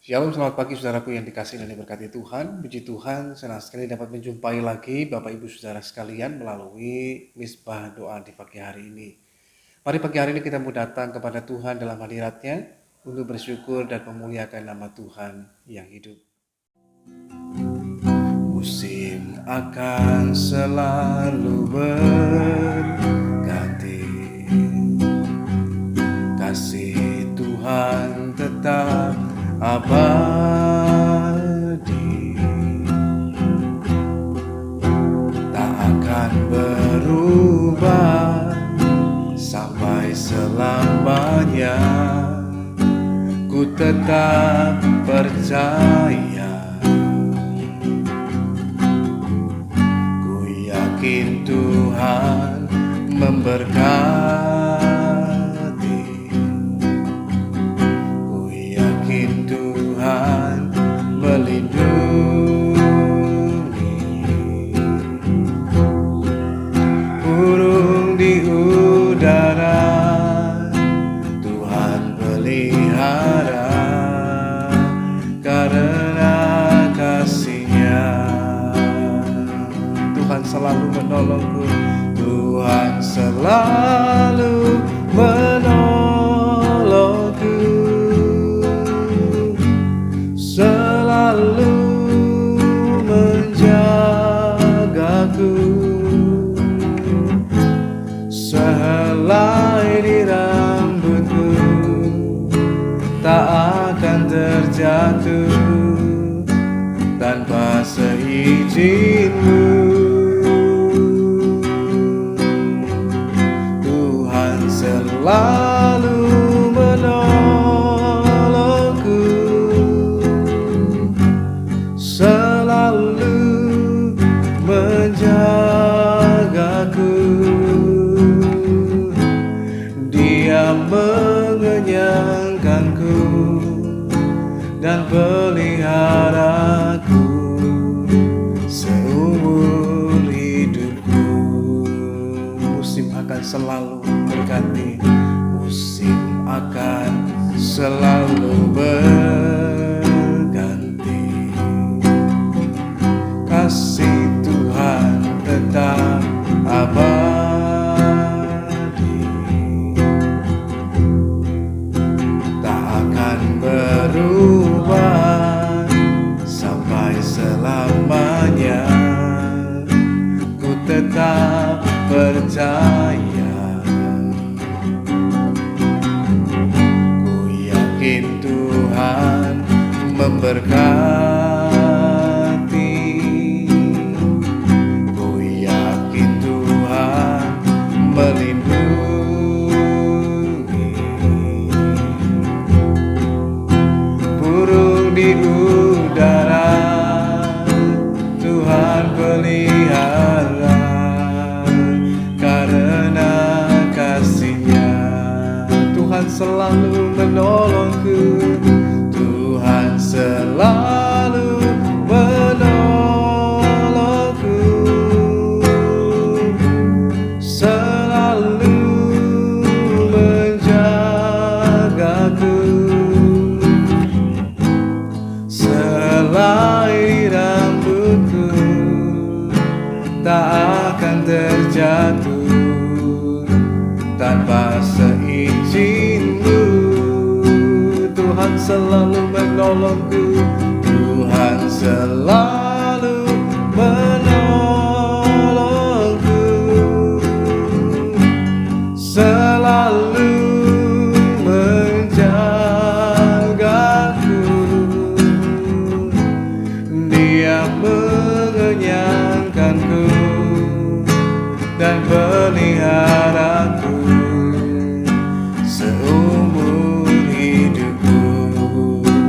Shalom, selamat pagi saudaraku yang dikasihi dan diberkati Tuhan. Puji Tuhan, senang sekali dapat menjumpai lagi Bapak Ibu Saudara sekalian melalui misbah doa di pagi hari ini. Mari pagi hari ini kita mau datang kepada Tuhan dalam hadirat-Nya untuk bersyukur dan memuliakan nama Tuhan yang hidup. Musim akan selalu berganti, kasih Tuhan tetap abadi, tak akan berubah sampai selamanya. Ku tetap percaya, ku yakin Tuhan memberkati, ku yakin Tuhan melindungi. Burung di udara Tuhan pelihara, karena kasih-Nya Tuhan selalu menolongku. Tuhan selalu menolongku, selalu menjagaku. Sehelai di rambutku tak akan terjatuh tanpa seizin-Mu. Tuhan selalu menolongku, selalu menjagaku. Dia mengenyangkanku dan peliharaku seumur hidupku. Musim akan selalu berganti, musim akan selalu berganti, kasih Tuhan tetap abadi, tak akan berubah sampai selamanya. Ku tetap percaya, ku yakin Tuhan memberkati, ku yakin Tuhan melindungi. Burung di udara Tuhan pelihara, karena kasih-Nya Tuhan selalu menolongku. Tuhan selalu menolongku, selalu menjagaku. Selai rambutku tak akan terjatuh tanpa seizin-Mu. Tuhan selalu menolongku, Tuhan selalu menolongku, selalu menjagaku. Dia mengenyangkanku dan peliharaku seumur hidupku.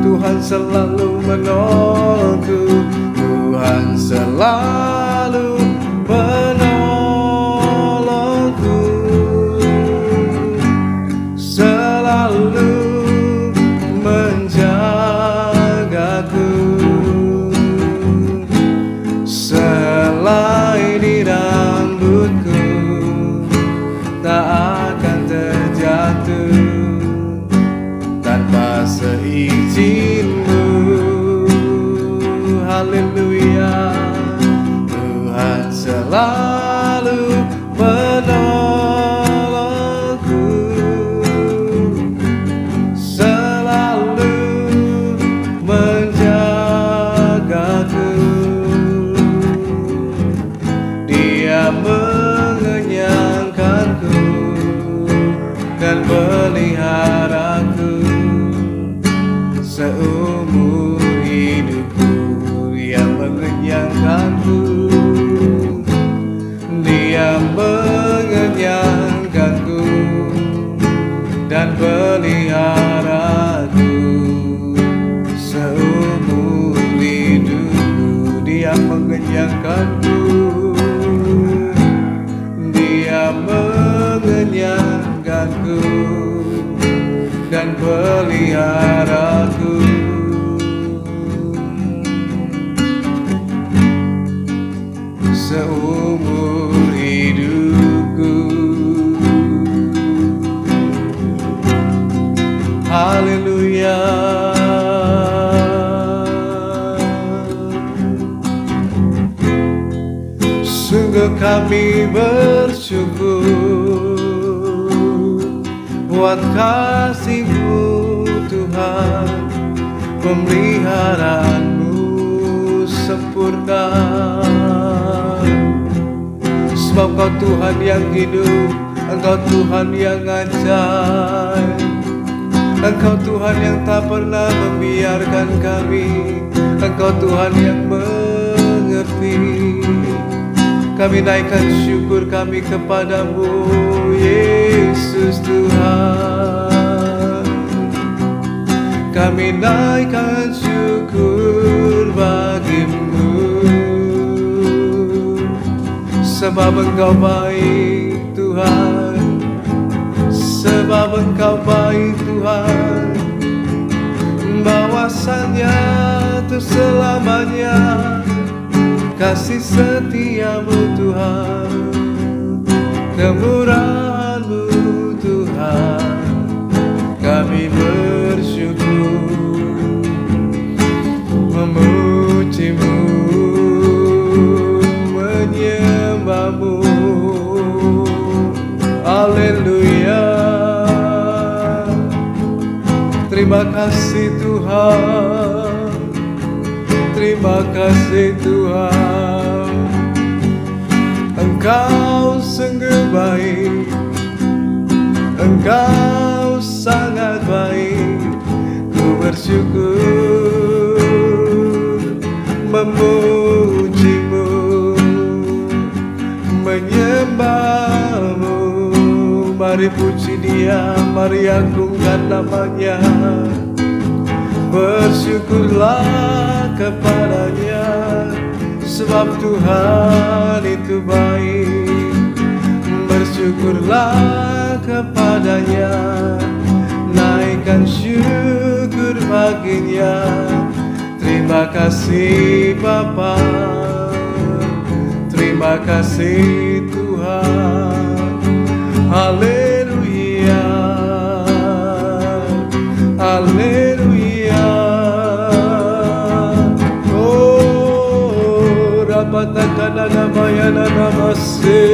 Tuhan selalu menolongku, Tuhan selalu menolongku, selalu menjagaku. Selai di rambutku tak akan terjatuh tanpa seizin-Mu. seumur hidupku. Dia mengenyangkanku, Dia mengenyangkanku dan peliharaku seumur hidupku. Dia mengenyangkanku, Dia mengenyangkanku dan peliharaku seumur hidupku. Haleluya. Sungguh kami bersyukur buat kasih-Mu Tuhan, pemeliharaan-Mu sempurna. Sebab Kau Tuhan yang hidup, Engkau Tuhan yang ajaib, Engkau Tuhan yang tak pernah membiarkan kami, Engkau Tuhan yang mengerti. Kami naikkan syukur kami kepadamu, Yesus Tuhan. Kami naikkan syukur bagi-Mu, sebab Engkau baik Tuhan, sebab Engkau baik Tuhan. Bahwasannya itu selamanya kasih setia-Mu Tuhan, kemurahan-Mu Tuhan. Kami bersyukur memuji-Mu, menyembah-Mu. Haleluya. Terima kasih Tuhan, terima kasih Tuhan. Engkau sungguh baik, Engkau sangat baik. Ku bersyukur memuji-Mu, menyembah-Mu. Mari puji Dia, mari agungkan nama-Nya. Bersyukurlah kepada-Nya, sebab Tuhan itu baik. Bersyukurlah kepada-Nya, naikkan syukur bagi-Nya. Terima kasih Bapa, terima kasih Tuhan. Haleluya, haleluya. Oh, rapatakana namayana namase,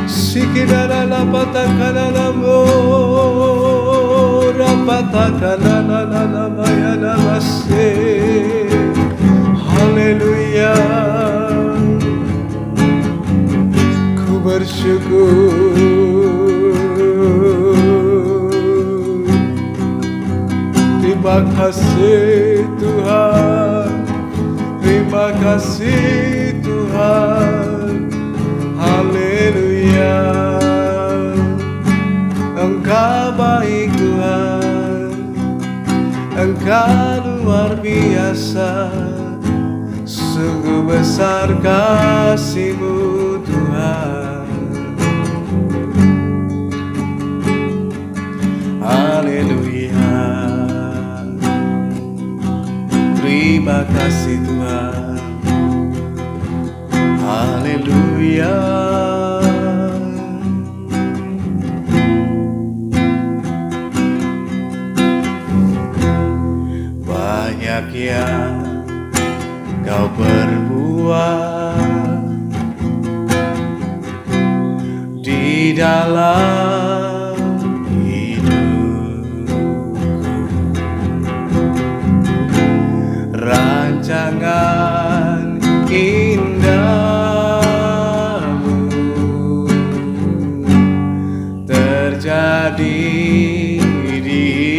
sikidana rapatakana namo, rapatakana namayana namase. Haleluya. Ku bersyukur. Terima kasih Tuhan, terima kasih Tuhan. Haleluya. Engkau baik Tuhan, Engkau luar biasa. Sungguh besar kasih-Mu Tuhan. Haleluya. Terima kasih Tuhan. Haleluya. Banyak yang Kau perbuat di dalam hidupku. Rancangan indah-Mu terjadi di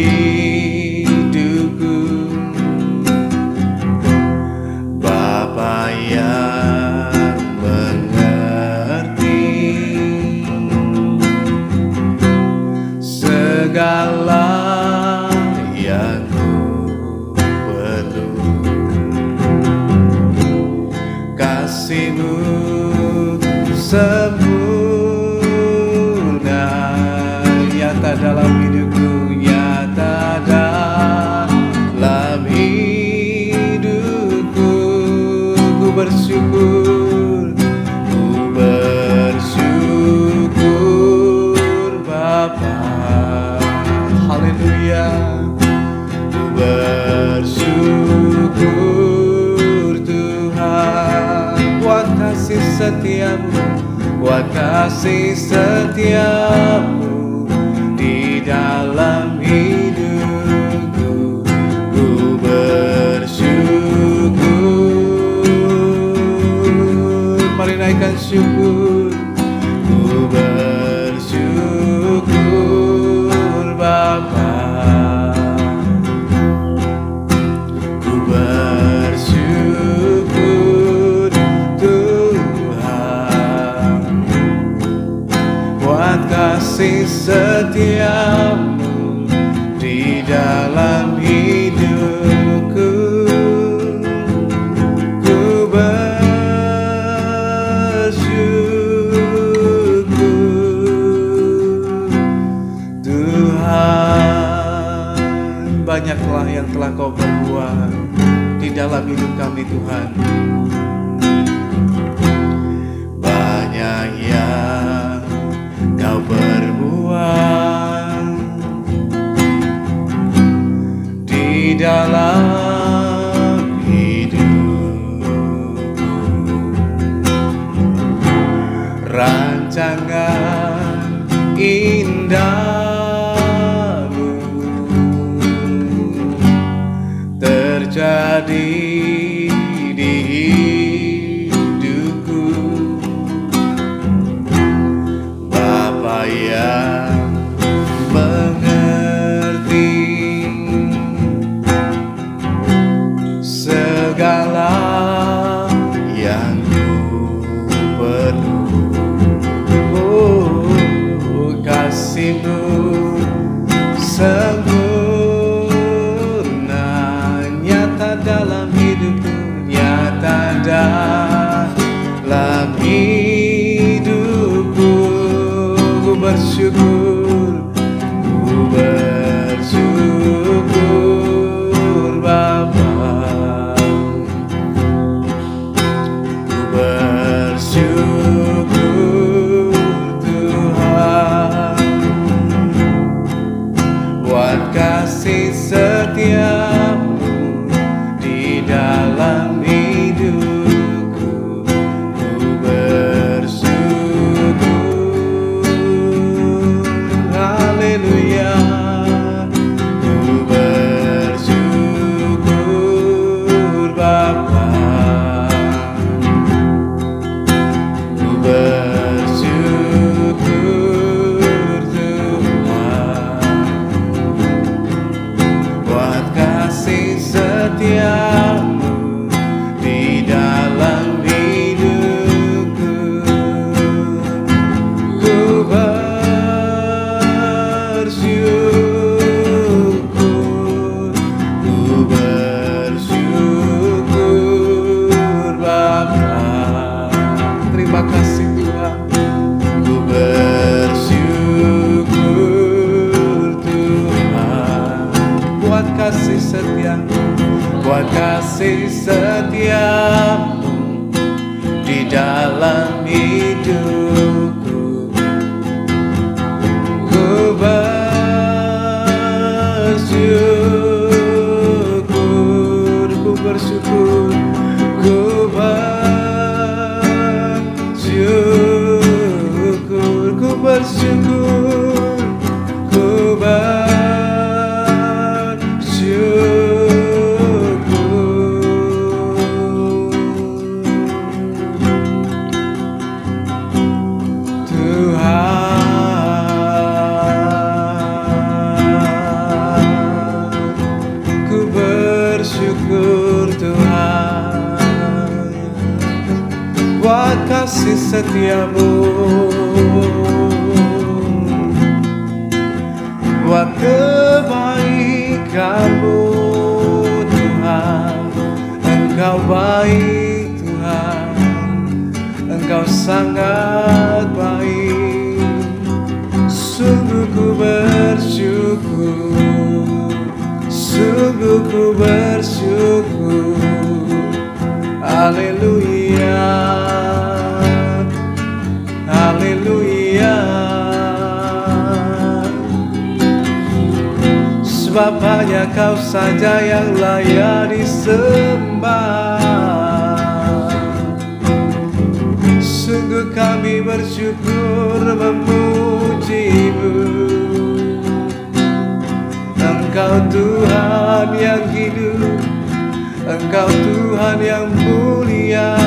haleluya. Ku bersyukur Tuhan buat kasih setiamu, buat kasih setiamu di dalam hidupku. Ku bersyukur, mari naikkan syukur. Ku bersyukur Bapa, ku bersyukur Tuhan buat kasih setiamu di dalam hidupku. Ku bersyukur Tuhan, banyaklah yang telah Kau perbuat di dalam hidup kami Tuhan. Banyak yang Kau perbuat di dalam hidupku. Rancangan indahmu terjadi di hidupku. Bapa yang mengerti segala yang ku perlu. Oh, kasih-Mu sempurna nyata dalam hidupku, nyata dalam hidupku. Ku bersyukur, ku bersyukur Bapa, ku bersyukur Tuhan buat kasih setiamu di dalam hidupku. Ku bersyukur, haleluya. Ku bersyukur Bapa, ku bersyukur Tuhan buat kasih setiamu di dalam hidupku. Ku bersyukur, ku bersyukur Bapa. Terima kasih Tuhan. Ku bersyukur Tuhan buat kasih setiamu, buat kasih setiamu di dalam hidupku. Ku bersyukur, ku bersyukur, ku bersyukur, ku bersyukur, ku bersyukur Tuhan. Ku bersyukur Tuhan buat kasih setiamu, buat kebaikanmu Tuhan. Engkau baik Tuhan, Engkau sangat baik. Sungguh ku bersyukur, sungguh ku bersyukur. Haleluya, haleluya. sebab hanya Kau saja yang layak disembah. Sungguh kami bersyukur memuji-Mu. Engkau Tuhan yang hidup, Engkau Tuhan yang mulia.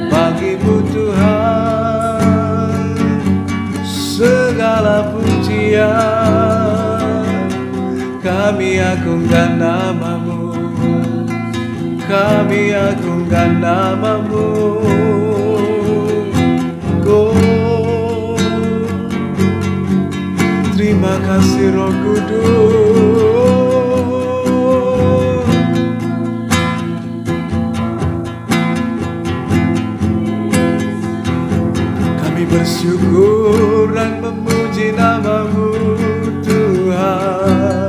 Bagi-Mu Tuhan segala pujian. Kami agungkan nama-Mu, kami agungkan nama-Mu. Terima kasih Roh Kudus. Kami bersyukur dan memuji nama-Mu Tuhan.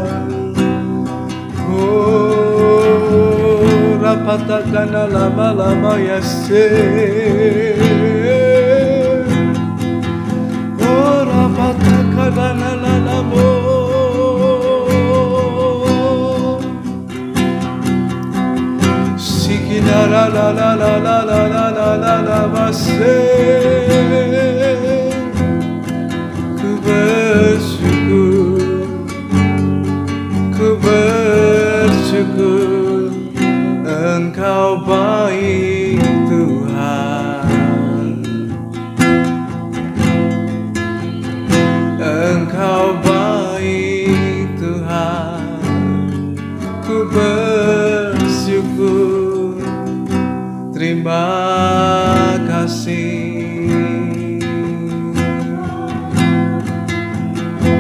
Oh, rapatakan lama-lama ya oh, rapatakan lama-lama. Sikidara la la la la la la la la la base. Ku bersyukur, ku bersyukur. Engkau baik Tuhan, Engkau baik Tuhan. Ku bersyukur, terima kasih,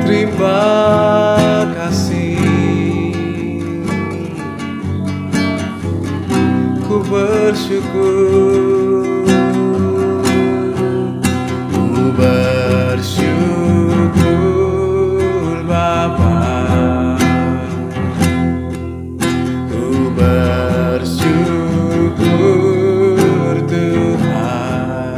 terima kasih. Ku bersyukur, ku bersyukur Bapa, ku bersyukur Tuhan,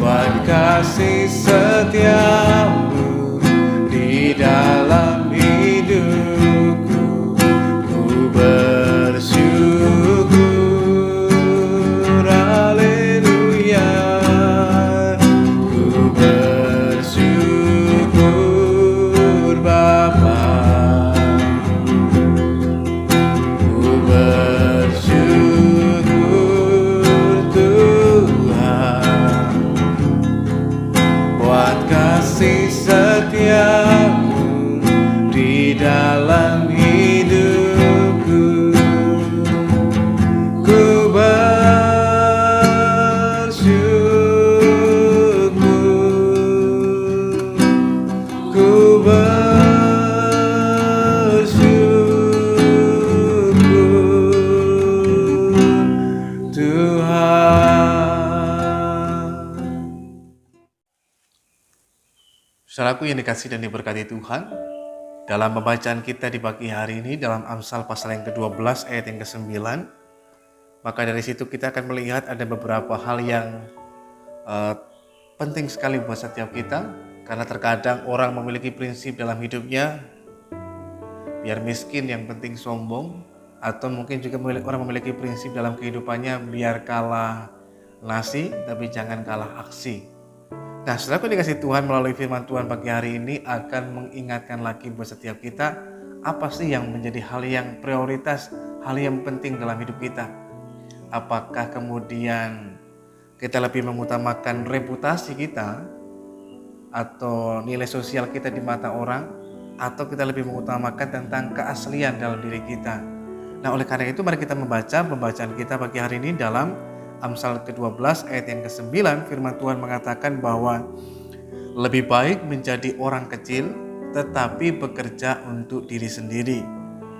buat kasih setia-Mu di dalam hidupku. Ku bersyukur, haleluya. Ku bersyukur Bapa, ku bersyukur Tuhan, buat kasih setia-Mu di dalam hidupku. Ku bersyukur, ku bersyukur Tuhan. Saudaraku yang dikasihi dan diberkati Tuhan, dalam pembacaan kita di pagi hari ini dalam Amsal pasal yang ke-12 ayat yang ke-9, maka dari situ kita akan melihat ada beberapa hal yang penting sekali buat setiap kita, karena terkadang orang memiliki prinsip dalam hidupnya, biar miskin yang penting sombong, atau mungkin juga orang memiliki prinsip dalam kehidupannya, biar kalah nasi tapi jangan kalah aksi. Nah, setelah dikasih Tuhan melalui firman Tuhan pagi hari ini akan mengingatkan lagi buat setiap kita, apa sih yang menjadi hal yang prioritas, hal yang penting dalam hidup kita. Apakah kemudian kita lebih mengutamakan reputasi kita atau nilai sosial kita di mata orang, atau kita lebih mengutamakan tentang keaslian dalam diri kita. Nah, oleh karena itu mari kita membaca pembacaan kita pagi hari ini dalam Amsal ke-12 ayat yang ke-9. Firman Tuhan mengatakan bahwa lebih baik menjadi orang kecil tetapi bekerja untuk diri sendiri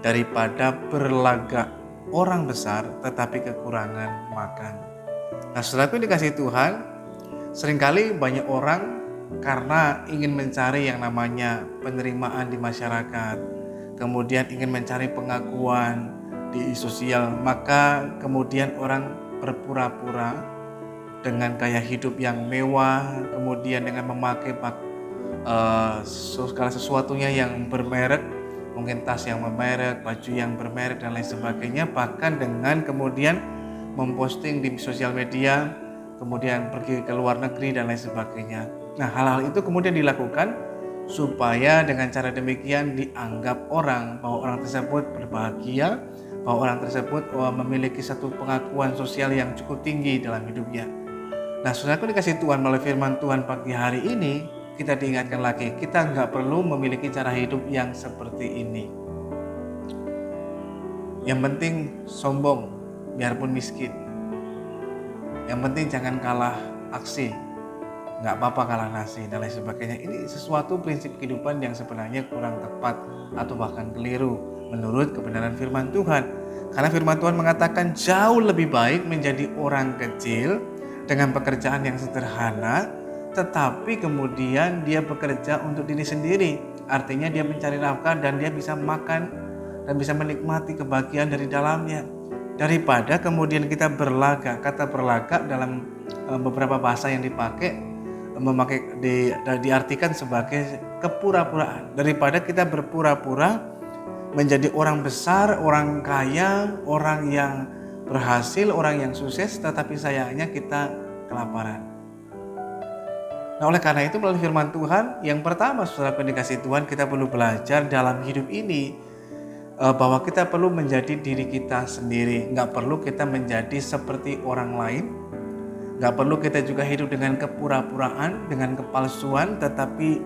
daripada berlagak orang besar tetapi kekurangan makan. Nah, saudaraku dikasih Tuhan, seringkali banyak orang karena ingin mencari yang namanya penerimaan di masyarakat, kemudian ingin mencari pengakuan di sosial, maka kemudian orang berpura-pura dengan gaya hidup yang mewah, kemudian dengan memakai segala sesuatunya yang bermerek, mungkin tas yang bermerek, baju yang bermerek dan lain sebagainya, bahkan dengan kemudian memposting di sosial media, kemudian pergi ke luar negeri dan lain sebagainya. Nah, hal-hal itu kemudian dilakukan supaya dengan cara demikian dianggap orang bahwa orang tersebut berbahagia, bahwa orang tersebut memiliki satu pengakuan sosial yang cukup tinggi dalam hidupnya. Nah, saudaraku dikasih Tuhan, melalui firman Tuhan pagi hari ini, kita diingatkan lagi, kita nggak perlu memiliki cara hidup yang seperti ini. Yang penting sombong, biarpun miskin. Yang penting jangan kalah aksi, nggak apa-apa kalah nasi, dan lain sebagainya. Ini sesuatu prinsip kehidupan yang sebenarnya kurang tepat atau bahkan keliru menurut kebenaran firman Tuhan. Karena firman Tuhan mengatakan jauh lebih baik menjadi orang kecil dengan pekerjaan yang sederhana, tetapi kemudian dia bekerja untuk diri sendiri. Artinya dia mencari nafkah dan dia bisa makan dan bisa menikmati kebahagiaan dari dalamnya. Daripada kemudian kita berlagak. Kata berlagak dalam beberapa bahasa yang dipakai diartikan sebagai kepura-puraan. Daripada kita berpura-pura menjadi orang besar, orang kaya, orang yang berhasil, orang yang sukses, tetapi sayangnya kita kelaparan. Nah, oleh karena itu melalui firman Tuhan, yang pertama saudara dikasih Tuhan, kita perlu belajar dalam hidup ini bahwa kita perlu menjadi diri kita sendiri. Nggak perlu kita menjadi seperti orang lain. Nggak perlu kita juga hidup dengan kepura-puraan, dengan kepalsuan, tetapi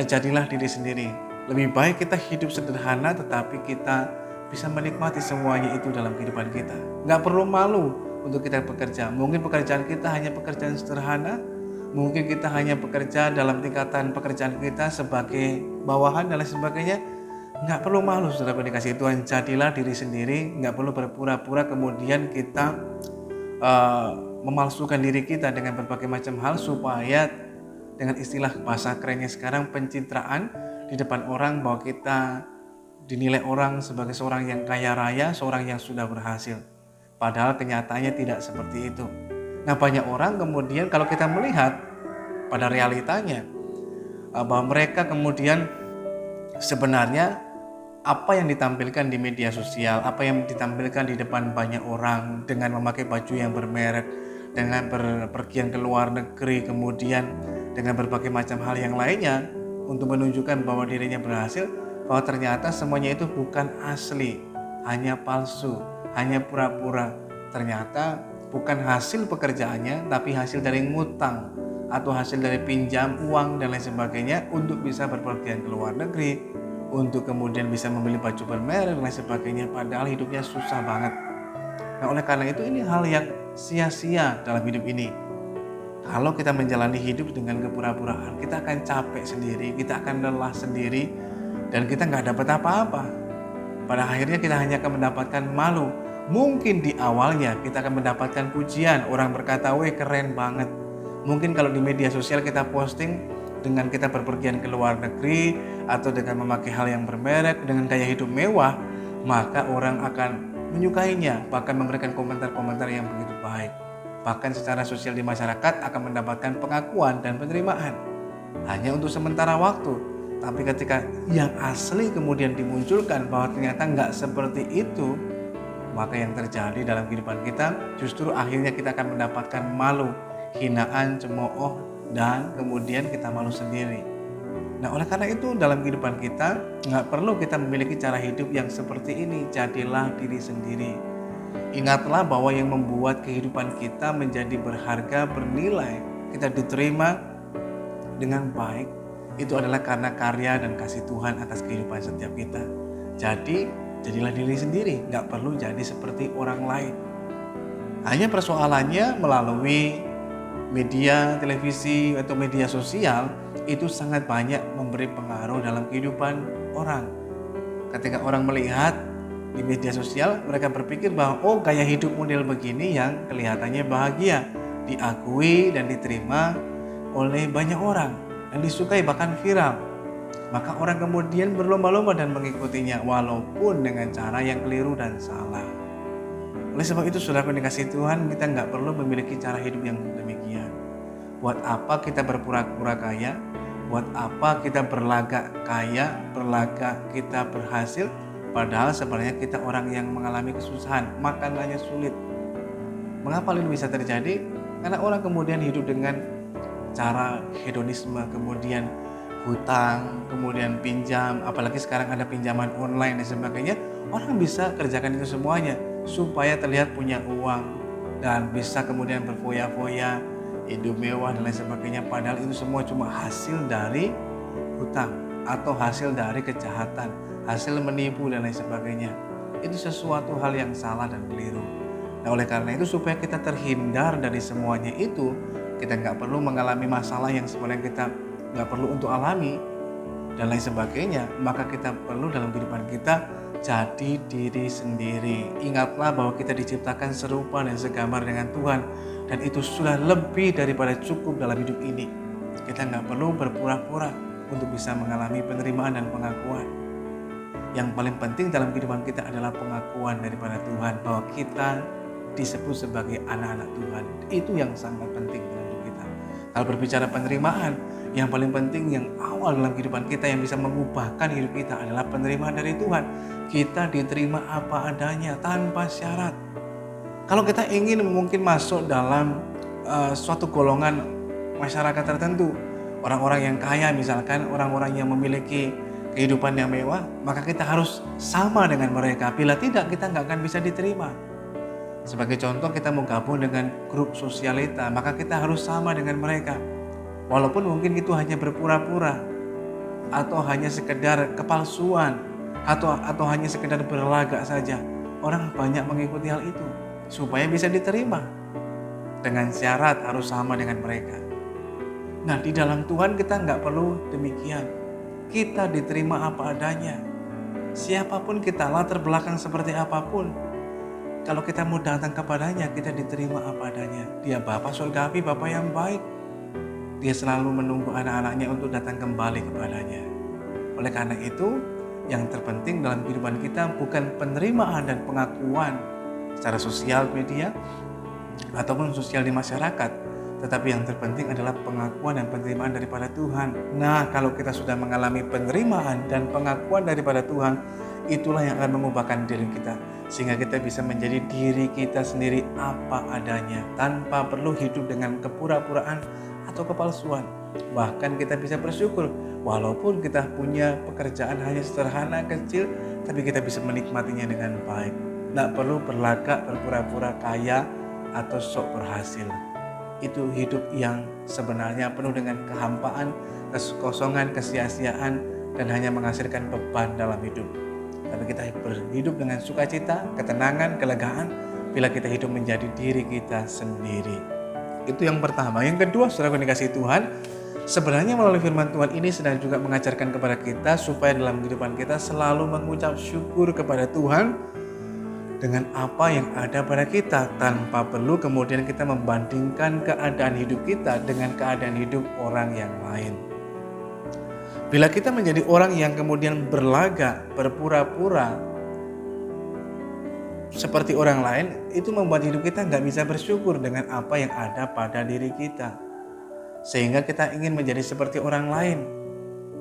jadilah diri sendiri. Lebih baik kita hidup sederhana, tetapi kita bisa menikmati semuanya itu dalam kehidupan kita. Nggak perlu malu untuk kita bekerja. Mungkin pekerjaan kita hanya pekerjaan sederhana, mungkin kita hanya bekerja dalam tingkatan pekerjaan kita sebagai bawahan dan lain sebagainya. Nggak perlu malu, saudara dikasih Tuhan. Jadilah diri sendiri, nggak perlu berpura-pura kemudian kita memalsukan diri kita dengan berbagai macam hal supaya dengan istilah bahasa kerennya sekarang pencitraan di depan orang bahwa kita dinilai orang sebagai seorang yang kaya raya, seorang yang sudah berhasil. Padahal kenyataannya tidak seperti itu. Nah, banyak orang kemudian kalau kita melihat pada realitanya bahwa mereka kemudian sebenarnya apa yang ditampilkan di media sosial, apa yang ditampilkan di depan banyak orang dengan memakai baju yang bermerek, dengan berpergian ke luar negeri, kemudian dengan berbagai macam hal yang lainnya untuk menunjukkan bahwa dirinya berhasil, bahwa ternyata semuanya itu bukan asli, hanya palsu, hanya pura-pura. Ternyata bukan hasil pekerjaannya, tapi hasil dari ngutang atau hasil dari pinjam uang dan lain sebagainya untuk bisa berpergian ke luar negeri, untuk kemudian bisa membeli baju bermerek dan lain sebagainya, padahal hidupnya susah banget. Nah, oleh karena itu ini hal yang sia-sia dalam hidup ini. Kalau kita menjalani hidup dengan kepura-puraan, kita akan capek sendiri, kita akan lelah sendiri, dan kita nggak dapat apa-apa. Pada akhirnya kita hanya akan mendapatkan malu. Mungkin di awalnya kita akan mendapatkan pujian, orang berkata, "Weh, keren banget." Mungkin kalau di media sosial kita posting dengan kita berpergian ke luar negeri atau dengan memakai hal yang bermerek, dengan gaya hidup mewah, maka orang akan menyukainya, bahkan memberikan komentar-komentar yang begitu baik. Bahkan secara sosial di masyarakat akan mendapatkan pengakuan dan penerimaan hanya untuk sementara waktu. Tapi ketika yang asli kemudian dimunculkan bahwa ternyata nggak seperti itu, maka yang terjadi dalam kehidupan kita justru akhirnya kita akan mendapatkan malu, hinaan, cemooh, dan kemudian kita malu sendiri. Nah, oleh karena itu dalam kehidupan kita nggak perlu kita memiliki cara hidup yang seperti ini. Jadilah diri sendiri. Ingatlah bahwa yang membuat kehidupan kita menjadi berharga, bernilai, kita diterima dengan baik, itu adalah karena karya dan kasih Tuhan atas kehidupan setiap kita. Jadi, jadilah diri sendiri, nggak perlu jadi seperti orang lain. Hanya persoalannya melalui media, televisi, atau media sosial, itu sangat banyak memberi pengaruh dalam kehidupan orang. Ketika orang melihat di media sosial, mereka berpikir bahwa oh, gaya hidup model begini yang kelihatannya bahagia, diakui dan diterima oleh banyak orang dan disukai bahkan viral. Maka orang kemudian berlomba-lomba dan mengikutinya walaupun dengan cara yang keliru dan salah. Oleh sebab itu saudara dikasih Tuhan, kita nggak perlu memiliki cara hidup yang demikian. Buat apa kita berpura-pura kaya? Buat apa kita berlagak kaya, berlagak kita berhasil, padahal sebenarnya kita orang yang mengalami kesusahan, makanannya sulit. Mengapa ini bisa terjadi? Karena orang kemudian hidup dengan cara hedonisme, kemudian hutang, kemudian pinjam, apalagi sekarang ada pinjaman online dan sebagainya. Orang bisa kerjakan itu semuanya supaya terlihat punya uang dan bisa kemudian berfoya-foya, hidup mewah dan lain sebagainya. Padahal itu semua cuma hasil dari hutang atau hasil dari kejahatan, hasil menipu dan lain sebagainya. Itu sesuatu hal yang salah dan keliru. Nah, oleh karena itu supaya kita terhindar dari semuanya itu, kita nggak perlu mengalami masalah yang sebenarnya kita nggak perlu untuk alami dan lain sebagainya, maka kita perlu dalam kehidupan kita jadi diri sendiri. Ingatlah bahwa kita diciptakan serupa dan segambar dengan Tuhan, dan itu sudah lebih daripada cukup dalam hidup ini. Kita nggak perlu berpura-pura untuk bisa mengalami penerimaan dan pengakuan. Yang paling penting dalam kehidupan kita adalah pengakuan daripada Tuhan bahwa kita disebut sebagai anak-anak Tuhan. Itu yang sangat penting dalam hidup kita. Kalau berbicara penerimaan, yang paling penting, yang awal dalam kehidupan kita yang bisa mengubahkan hidup kita adalah penerimaan dari Tuhan. Kita diterima apa adanya tanpa syarat. Kalau kita ingin mungkin masuk dalam suatu golongan masyarakat tertentu, orang-orang yang kaya misalkan, orang-orang yang memiliki kehidupan yang mewah, maka kita harus sama dengan mereka. Bila tidak, kita nggak akan bisa diterima. Sebagai contoh, kita mau gabung dengan grup sosialita, maka kita harus sama dengan mereka. Walaupun mungkin itu hanya berpura-pura, atau hanya sekedar kepalsuan, atau hanya sekedar berlagak saja. Orang banyak mengikuti hal itu, supaya bisa diterima. Dengan syarat harus sama dengan mereka. Nah, di dalam Tuhan kita nggak perlu demikian. Kita diterima apa adanya. Siapapun kita, latar belakang seperti apapun, kalau kita mau datang kepadanya, kita diterima apa adanya. Dia Bapa surgawi, Bapa yang baik. Dia selalu menunggu anak-anaknya untuk datang kembali kepadanya. Oleh karena itu, yang terpenting dalam kehidupan kita bukan penerimaan dan pengakuan secara sosial media ataupun sosial di masyarakat, tetapi yang terpenting adalah pengakuan dan penerimaan daripada Tuhan. Nah, kalau kita sudah mengalami penerimaan dan pengakuan daripada Tuhan, itulah yang akan mengubahkan diri kita, sehingga kita bisa menjadi diri kita sendiri apa adanya, tanpa perlu hidup dengan kepura-puraan atau kepalsuan. Bahkan kita bisa bersyukur, walaupun kita punya pekerjaan hanya sederhana, kecil, tapi kita bisa menikmatinya dengan baik. Tidak perlu berlagak, berpura-pura kaya, atau sok berhasil. Itu hidup yang sebenarnya penuh dengan kehampaan, kekosongan, kesia-siaan, dan hanya menghasilkan beban dalam hidup. Tapi kita berhidup dengan sukacita, ketenangan, kelegaan bila kita hidup menjadi diri kita sendiri. Itu yang pertama. Yang kedua, saudara dikasihi Tuhan, sebenarnya melalui firman Tuhan ini sedang juga mengajarkan kepada kita supaya dalam kehidupan kita selalu mengucap syukur kepada Tuhan dengan apa yang ada pada kita, tanpa perlu kemudian kita membandingkan keadaan hidup kita dengan keadaan hidup orang yang lain. Bila kita menjadi orang yang kemudian berlagak, berpura-pura seperti orang lain, itu membuat hidup kita nggak bisa bersyukur dengan apa yang ada pada diri kita. Sehingga kita ingin menjadi seperti orang lain.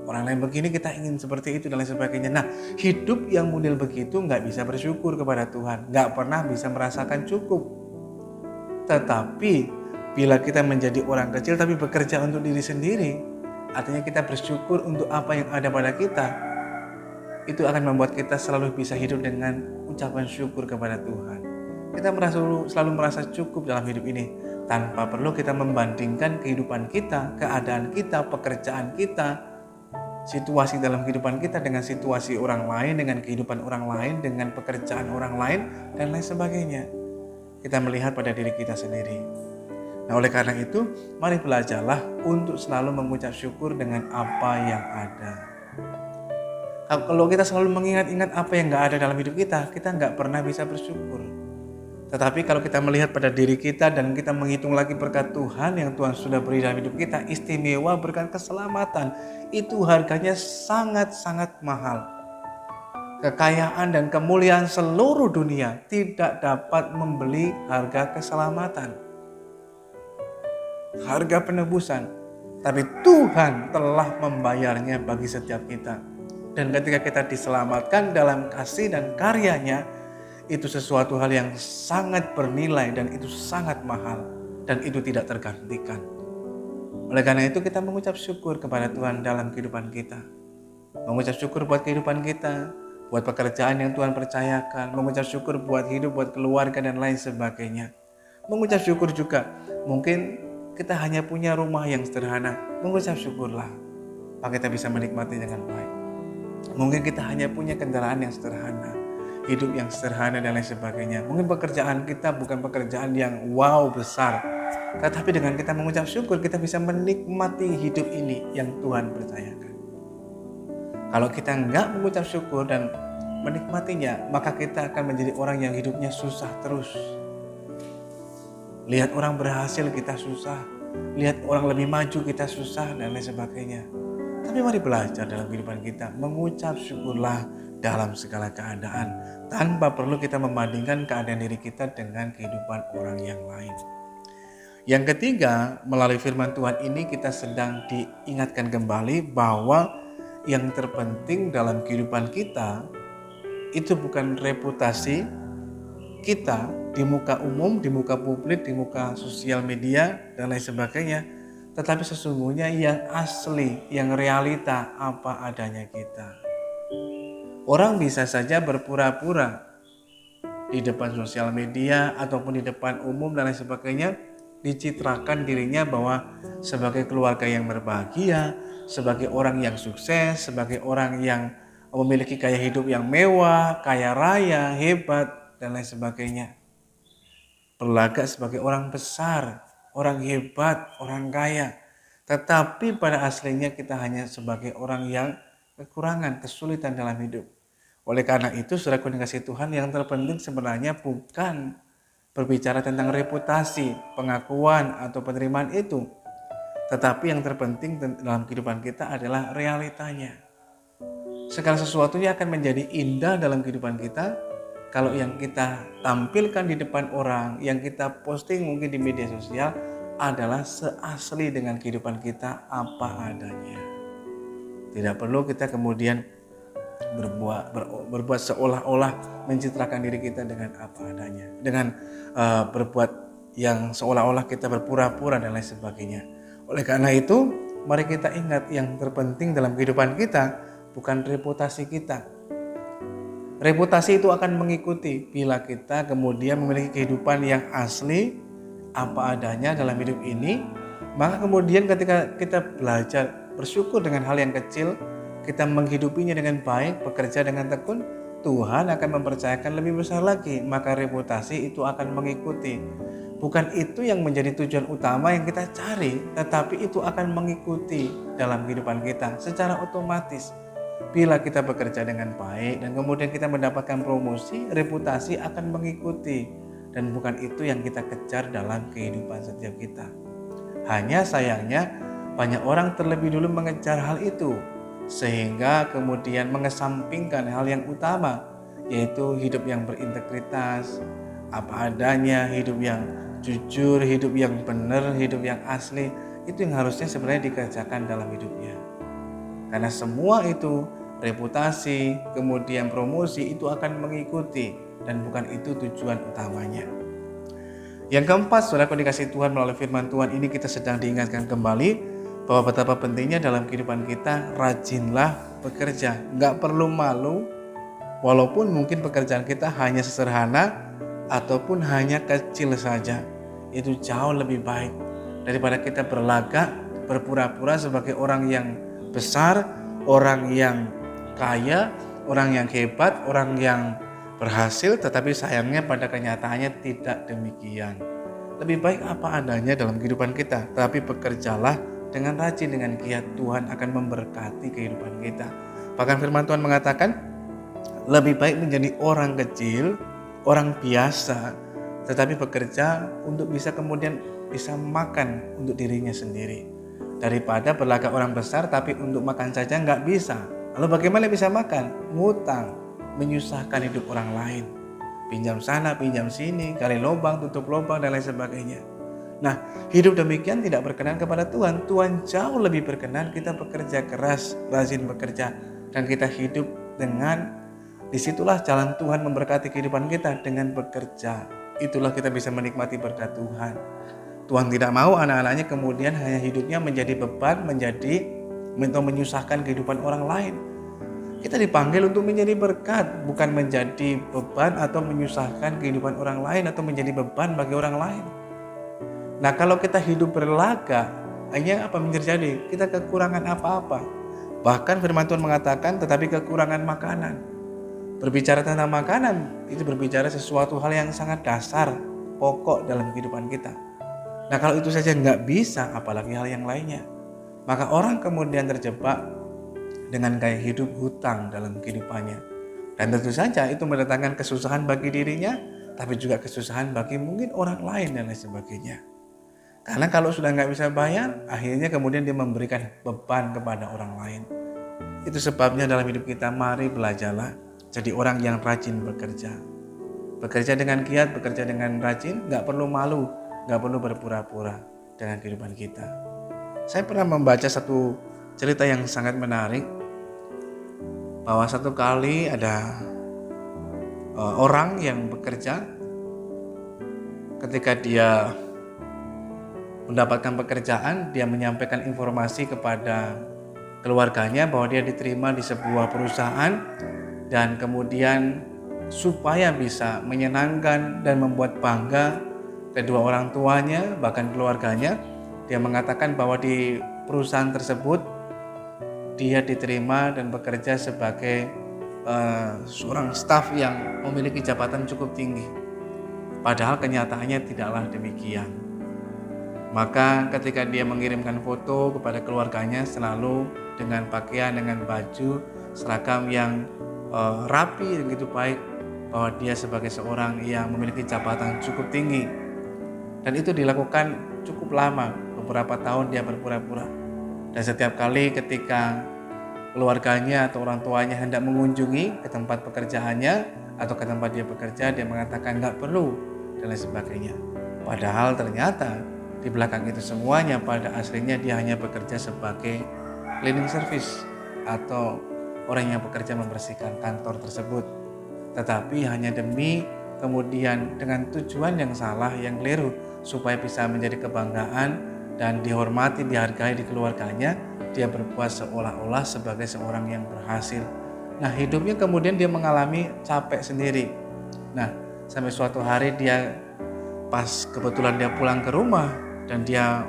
Orang lain begini, kita ingin seperti itu dan lain sebagainya. Nah, hidup yang model begitu nggak bisa bersyukur kepada Tuhan. Nggak pernah bisa merasakan cukup. Tetapi bila kita menjadi orang kecil tapi bekerja untuk diri sendiri, artinya kita bersyukur untuk apa yang ada pada kita, itu akan membuat kita selalu bisa hidup dengan ucapan syukur kepada Tuhan. Kita selalu merasa cukup dalam hidup ini, tanpa perlu kita membandingkan kehidupan kita, keadaan kita, pekerjaan kita, situasi dalam kehidupan kita dengan situasi orang lain, dengan kehidupan orang lain, dengan pekerjaan orang lain, dan lain sebagainya. Kita melihat pada diri kita sendiri. Nah, oleh karena itu, mari belajarlah untuk selalu mengucap syukur dengan apa yang ada. Kalau kita selalu mengingat-ingat apa yang gak ada dalam hidup kita, kita gak pernah bisa bersyukur. Tetapi kalau kita melihat pada diri kita dan kita menghitung lagi berkat Tuhan yang Tuhan sudah beri dalam hidup kita, istimewa berkat keselamatan, itu harganya sangat-sangat mahal. Kekayaan dan kemuliaan seluruh dunia tidak dapat membeli harga keselamatan, harga penebusan. tapi Tuhan telah membayarnya bagi setiap kita. Dan ketika kita diselamatkan dalam kasih dan karyanya, itu sesuatu hal yang sangat bernilai dan itu sangat mahal dan itu tidak tergantikan. Oleh karena itu kita mengucap syukur kepada Tuhan dalam kehidupan kita. Mengucap syukur buat kehidupan kita, buat pekerjaan yang Tuhan percayakan, mengucap syukur buat hidup, buat keluarga dan lain sebagainya. Mengucap syukur juga, mungkin kita hanya punya rumah yang sederhana, mengucap syukurlah, maka kita bisa menikmati dengan baik. Mungkin kita hanya punya kendaraan yang sederhana, hidup yang sederhana dan lain sebagainya. Mungkin pekerjaan kita bukan pekerjaan yang wow besar, tetapi dengan kita mengucap syukur kita bisa menikmati hidup ini yang Tuhan percayakan. Kalau kita enggak mengucap syukur dan menikmatinya, maka kita akan menjadi orang yang hidupnya susah terus. Lihat orang berhasil kita susah, lihat orang lebih maju kita susah dan lain sebagainya. Tapi mari belajar dalam kehidupan kita, mengucap syukurlah dalam segala keadaan, tanpa perlu kita membandingkan keadaan diri kita dengan kehidupan orang yang lain. Yang ketiga, melalui firman Tuhan ini kita sedang diingatkan kembali bahwa yang terpenting dalam kehidupan kita itu bukan reputasi kita di muka umum, di muka publik, di muka sosial media dan lain sebagainya, tetapi sesungguhnya yang asli, yang realita apa adanya kita. Orang bisa saja berpura-pura di depan sosial media ataupun di depan umum dan lain sebagainya, dicitrakan dirinya bahwa sebagai keluarga yang berbahagia, sebagai orang yang sukses, sebagai orang yang memiliki gaya hidup yang mewah, kaya raya, hebat, dan lain sebagainya. Berlagak sebagai orang besar, orang hebat, orang kaya. Tetapi pada aslinya kita hanya sebagai orang yang kekurangan, kesulitan dalam hidup. Oleh karena itu, saudaraku yang dikasihi Tuhan, yang terpenting sebenarnya bukan berbicara tentang reputasi, pengakuan, atau penerimaan itu. Tetapi yang terpenting dalam kehidupan kita adalah realitanya. Segala sesuatunya akan menjadi indah dalam kehidupan kita kalau yang kita tampilkan di depan orang, yang kita posting mungkin di media sosial adalah seasli dengan kehidupan kita apa adanya. Tidak perlu kita kemudian berbuat seolah-olah mencitrakan diri kita dengan apa adanya, dengan berbuat yang seolah-olah kita berpura-pura dan lain sebagainya. Oleh karena itu, mari kita ingat yang terpenting dalam kehidupan kita bukan reputasi kita. Reputasi itu akan mengikuti bila kita kemudian memiliki kehidupan yang asli apa adanya dalam hidup ini, maka kemudian ketika kita belajar bersyukur dengan hal yang kecil, kita menghidupinya dengan baik, bekerja dengan tekun, Tuhan akan mempercayakan lebih besar lagi, maka reputasi itu akan mengikuti. Bukan itu yang menjadi tujuan utama yang kita cari, tetapi itu akan mengikuti dalam kehidupan kita secara otomatis. Bila kita bekerja dengan baik dan kemudian kita mendapatkan promosi, reputasi akan mengikuti. Dan bukan itu yang kita kejar dalam kehidupan setiap kita. Hanya sayangnya banyak orang terlebih dulu mengejar hal itu, sehingga kemudian mengesampingkan hal yang utama, yaitu hidup yang berintegritas, apa adanya, hidup yang jujur, hidup yang benar, hidup yang asli. Itu yang harusnya sebenarnya dikerjakan dalam hidupnya. Karena semua itu, reputasi, kemudian promosi itu akan mengikuti dan bukan itu tujuan utamanya. Yang keempat, saudaraku dikasihi Tuhan, melalui firman Tuhan ini kita sedang diingatkan kembali bahwa betapa pentingnya dalam kehidupan kita rajinlah bekerja. Nggak perlu malu, walaupun mungkin pekerjaan kita hanya sederhana ataupun hanya kecil saja. Itu jauh lebih baik daripada kita berlagak, berpura-pura sebagai orang yang besar, orang yang kaya, orang yang hebat, orang yang berhasil, tetapi sayangnya pada kenyataannya tidak demikian. Lebih baik apa adanya dalam kehidupan kita, tapi bekerjalah dengan rajin, dengan giat. Tuhan akan memberkati kehidupan kita. Bahkan firman Tuhan mengatakan, lebih baik menjadi orang kecil, orang biasa, tetapi bekerja untuk bisa kemudian bisa makan untuk dirinya sendiri, daripada berlagak orang besar tapi untuk makan saja nggak bisa. Lalu bagaimana bisa makan? Ngutang, menyusahkan hidup orang lain, pinjam sana pinjam sini, gali lubang tutup lubang dan lain sebagainya. Nah, hidup demikian tidak berkenan kepada Tuhan. Tuhan jauh lebih berkenan kita bekerja keras, rajin bekerja, dan kita hidup dengan disitulah jalan Tuhan memberkati kehidupan kita dengan bekerja. Itulah kita bisa menikmati berkat Tuhan. Tuhan tidak mau anak-anaknya kemudian hanya hidupnya menjadi beban, atau menyusahkan kehidupan orang lain. Kita dipanggil untuk menjadi berkat, bukan menjadi beban atau menyusahkan kehidupan orang lain atau menjadi beban bagi orang lain. Nah, kalau kita hidup berlaga, hanya apa yang terjadi? Kita kekurangan apa-apa. Bahkan firman Tuhan mengatakan, tetapi kekurangan makanan. Berbicara tentang makanan, itu berbicara sesuatu hal yang sangat dasar, pokok dalam kehidupan kita. Nah, kalau itu saja nggak bisa, apalagi hal yang lainnya. Maka orang kemudian terjebak dengan gaya hidup hutang dalam kehidupannya. Dan tentu saja itu mendatangkan kesusahan bagi dirinya, tapi juga kesusahan bagi mungkin orang lain dan lain sebagainya. Karena kalau sudah nggak bisa bayar, akhirnya kemudian dia memberikan beban kepada orang lain. Itu sebabnya dalam hidup kita, mari belajarlah jadi orang yang rajin bekerja. Bekerja dengan giat, bekerja dengan rajin, nggak perlu malu, nggak perlu berpura-pura dengan kehidupan kita. Saya pernah membaca satu cerita yang sangat menarik, bahwa satu kali ada orang yang bekerja, ketika dia mendapatkan pekerjaan, dia menyampaikan informasi kepada keluarganya bahwa dia diterima di sebuah perusahaan, dan kemudian supaya bisa menyenangkan dan membuat bangga kedua orang tuanya bahkan keluarganya, dia mengatakan bahwa di perusahaan tersebut dia diterima dan bekerja sebagai seorang staf yang memiliki jabatan cukup tinggi. Padahal kenyataannya tidaklah demikian. Maka ketika dia mengirimkan foto kepada keluarganya, selalu dengan pakaian, dengan baju seragam yang rapi dan begitu baik, bahwa dia sebagai seorang yang memiliki jabatan cukup tinggi. Dan itu dilakukan cukup lama, beberapa tahun dia berpura-pura. Dan setiap kali ketika keluarganya atau orang tuanya hendak mengunjungi ke tempat pekerjaannya atau ke tempat dia bekerja, dia mengatakan nggak perlu dan lain sebagainya. Padahal ternyata di belakang itu semuanya pada aslinya dia hanya bekerja sebagai cleaning service atau orang yang bekerja membersihkan kantor tersebut. Tetapi hanya demi kemudian dengan tujuan yang salah, yang keliru, supaya bisa menjadi kebanggaan dan dihormati, dihargai di keluarganya, dia berbuat seolah-olah sebagai seorang yang berhasil. Nah, hidupnya kemudian dia mengalami capek sendiri. Nah, sampai suatu hari dia pas kebetulan dia pulang ke rumah, dan dia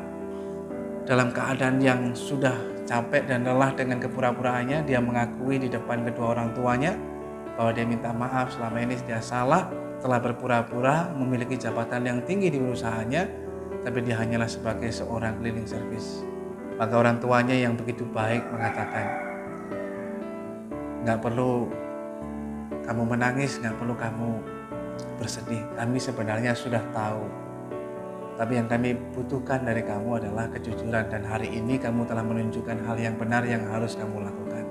dalam keadaan yang sudah capek dan lelah dengan kepura-puraannya, dia mengakui di depan kedua orang tuanya bahwa dia minta maaf selama ini dia salah, telah berpura-pura memiliki jabatan yang tinggi di perusahaannya, tapi dia hanyalah sebagai seorang cleaning service. Maka orang tuanya yang begitu baik mengatakan, nggak perlu kamu menangis, nggak perlu kamu bersedih, kami sebenarnya sudah tahu. Tapi yang kami butuhkan dari kamu adalah kejujuran, dan hari ini kamu telah menunjukkan hal yang benar yang harus kamu lakukan.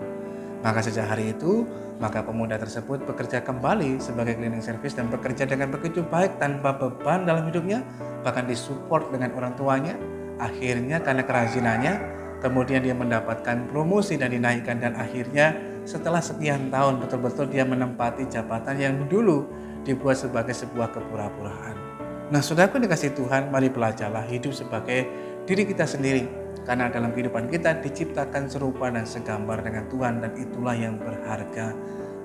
Maka sejak hari itu, maka pemuda tersebut bekerja kembali sebagai cleaning service dan bekerja dengan begitu baik tanpa beban dalam hidupnya, bahkan disupport dengan orang tuanya. Akhirnya karena kerajinannya, kemudian dia mendapatkan promosi dan dinaikkan, dan akhirnya setelah sekian tahun betul-betul dia menempati jabatan yang dulu dibuat sebagai sebuah kepura-puraan. Nah, saudaraku dikasih Tuhan, mari belajarlah hidup sebagai diri kita sendiri. Karena dalam kehidupan kita diciptakan serupa dan segambar dengan Tuhan, dan itulah yang berharga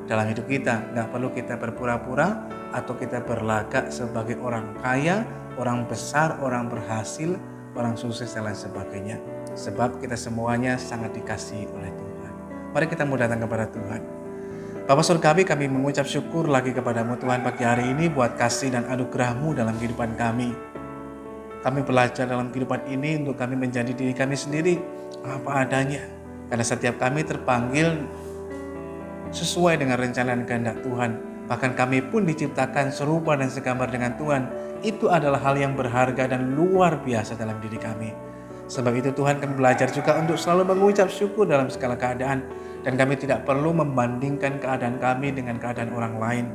dalam hidup kita. Gak perlu kita berpura-pura atau kita berlagak sebagai orang kaya, orang besar, orang berhasil, orang sukses dan lain sebagainya. Sebab kita semuanya sangat dikasihi oleh Tuhan. Mari kita mau datang kepada Tuhan. Bapa Surgawi, kami mengucap syukur lagi kepadamu Tuhan pagi hari ini buat kasih dan anugerah-Mu dalam kehidupan kami. Kami belajar dalam kehidupan ini untuk kami menjadi diri kami sendiri apa adanya. Karena setiap kami terpanggil sesuai dengan rencana dan kehendak Tuhan. Bahkan kami pun diciptakan serupa dan segambar dengan Tuhan. Itu adalah hal yang berharga dan luar biasa dalam diri kami. Sebab itu Tuhan, kami belajar juga untuk selalu mengucap syukur dalam segala keadaan. Dan kami tidak perlu membandingkan keadaan kami dengan keadaan orang lain.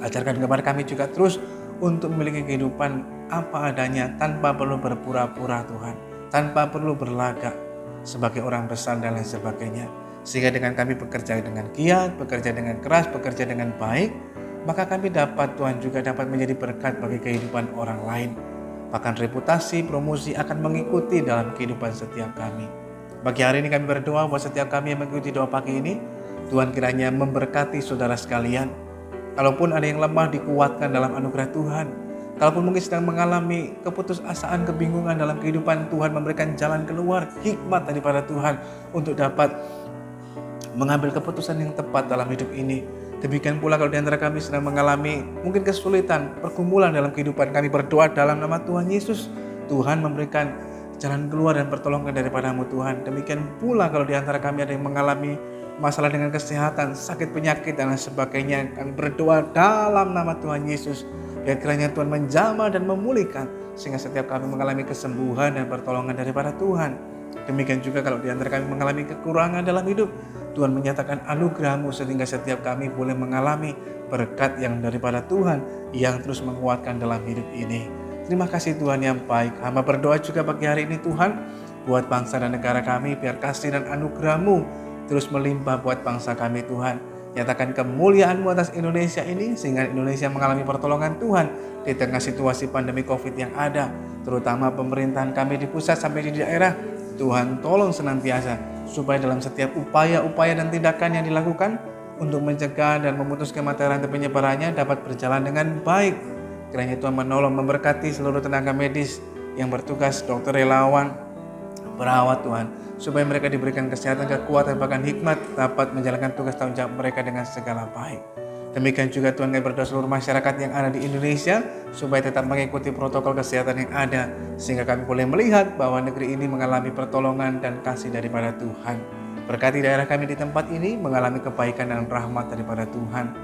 Ajarkan kepada kami juga terus untuk memiliki kehidupan apa adanya tanpa perlu berpura-pura Tuhan, tanpa perlu berlagak sebagai orang besar dan lain sebagainya. Sehingga dengan kami bekerja dengan giat, bekerja dengan keras, bekerja dengan baik, maka kami dapat Tuhan juga dapat menjadi berkat bagi kehidupan orang lain. Bahkan reputasi, promosi akan mengikuti dalam kehidupan setiap kami. Bagi hari ini kami berdoa buat setiap kami yang mengikuti doa pagi ini, Tuhan kiranya memberkati saudara sekalian. Kalaupun ada yang lemah, dikuatkan dalam anugerah Tuhan. Kalaupun mungkin sedang mengalami keputusasaan, kebingungan dalam kehidupan, Tuhan memberikan jalan keluar, hikmat daripada Tuhan untuk dapat mengambil keputusan yang tepat dalam hidup ini. Demikian pula kalau di antara kami sedang mengalami mungkin kesulitan, pergumulan dalam kehidupan, kami berdoa dalam nama Tuhan Yesus, Tuhan memberikan jalan keluar dan pertolongan daripada-Mu Tuhan. Demikian pula kalau di antara kami ada yang mengalami masalah dengan kesehatan, sakit penyakit dan lain sebagainya, kami berdoa dalam nama Tuhan Yesus, biar kiranya Tuhan menjamah dan memulihkan, sehingga setiap kami mengalami kesembuhan dan pertolongan daripada Tuhan. Demikian juga kalau di antara kami mengalami kekurangan dalam hidup, Tuhan menyatakan anugerah-Mu sehingga setiap kami boleh mengalami berkat yang daripada Tuhan yang terus menguatkan dalam hidup ini. Terima kasih Tuhan yang baik. Hamba berdoa juga pagi hari ini Tuhan, buat bangsa dan negara kami, biar kasih dan anugerah-Mu terus melimpah buat bangsa kami Tuhan. Nyatakan kemuliaan-Mu atas Indonesia ini, sehingga Indonesia mengalami pertolongan Tuhan di tengah situasi pandemi COVID yang ada. Terutama pemerintahan kami di pusat sampai di daerah, Tuhan tolong senantiasa supaya dalam setiap upaya-upaya dan tindakan yang dilakukan untuk mencegah dan memutus mata rantai penyebarannya dapat berjalan dengan baik. Kiranya Tuhan menolong, memberkati seluruh tenaga medis yang bertugas, dokter, relawan, perawat Tuhan, supaya mereka diberikan kesehatan, kekuatan, bahkan hikmat dapat menjalankan tugas tanggung jawab mereka dengan segala baik. Demikian juga Tuhan kami berdoa seluruh masyarakat yang ada di Indonesia supaya tetap mengikuti protokol kesehatan yang ada, sehingga kami boleh melihat bahwa negeri ini mengalami pertolongan dan kasih daripada Tuhan. Berkati daerah kami di tempat ini mengalami kebaikan dan rahmat daripada Tuhan.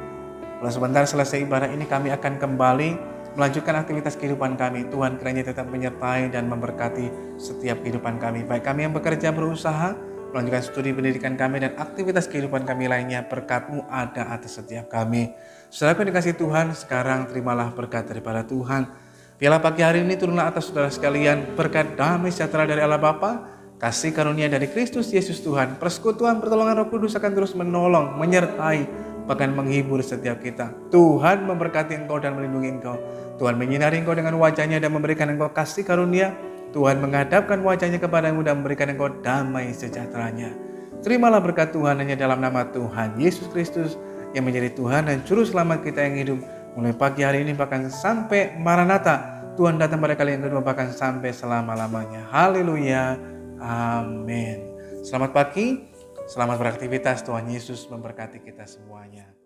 Kalau sebentar selesai ibadah ini kami akan kembali melanjutkan aktivitas kehidupan kami. Tuhan kiranya tetap menyertai dan memberkati setiap kehidupan kami. Baik kami yang bekerja, berusaha, melanjutkan studi pendidikan kami dan aktivitas kehidupan kami lainnya, berkat-Mu ada atas setiap kami. Saudara yang dikasih Tuhan, sekarang terimalah berkat daripada Tuhan. Biarlah pagi hari ini turunlah atas saudara sekalian berkat damai sejahtera dari Allah Bapa, kasih karunia dari Kristus Yesus Tuhan, persekutuan pertolongan Roh Kudus akan terus menolong, menyertai, bahkan menghibur setiap kita. Tuhan memberkati engkau dan melindungi engkau. Tuhan menyinari engkau dengan wajahnya dan memberikan engkau kasih karunia. Tuhan menghadapkan wajahnya kepadamu dan memberikan engkau damai sejahteranya. Terimalah berkat Tuhan hanya dalam nama Tuhan Yesus Kristus yang menjadi Tuhan dan Juru Selamat kita yang hidup mulai pagi hari ini bahkan sampai Maranatha. Tuhan datang pada kali yang kedua bahkan sampai selama-lamanya. Haleluya. Amin. Selamat pagi, selamat beraktivitas. Tuhan Yesus memberkati kita semuanya.